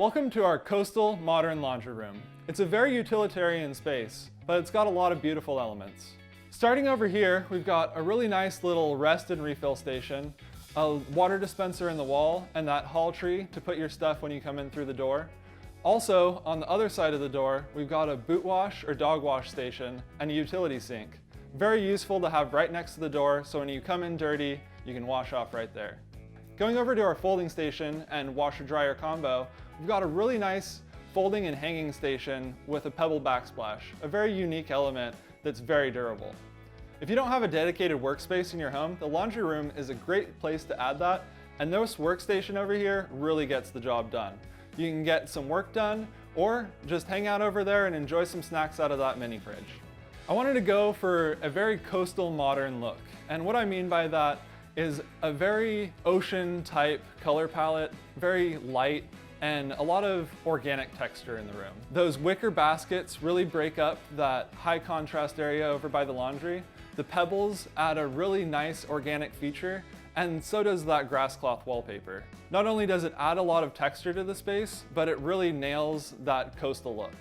Welcome to our coastal modern laundry room. It's a very utilitarian space, but it's got a lot of beautiful elements. Starting over here, we've got a really nice little rest and refill station, a water dispenser in the wall, and that hall tree to put your stuff when you come in through the door. Also, on the other side of the door, we've got a boot wash or dog wash station and a utility sink. Very useful to have right next to the door, so when you come in dirty, you can wash off right there. Going over to our folding station and washer dryer combo, we've got a really nice folding and hanging station with a pebble backsplash, a very unique element that's very durable. If you don't have a dedicated workspace in your home, the laundry room is a great place to add that, and this workstation over here really gets the job done. You can get some work done, or just hang out over there and enjoy some snacks out of that mini fridge. I wanted to go for a very coastal modern look, and what I mean by that is a very ocean type color palette, very light, and a lot of organic texture in the room. Those wicker baskets really break up that high contrast area over by the laundry. The pebbles add a really nice organic feature, and so does that grass cloth wallpaper. Not only does it add a lot of texture to the space, but it really nails that coastal look.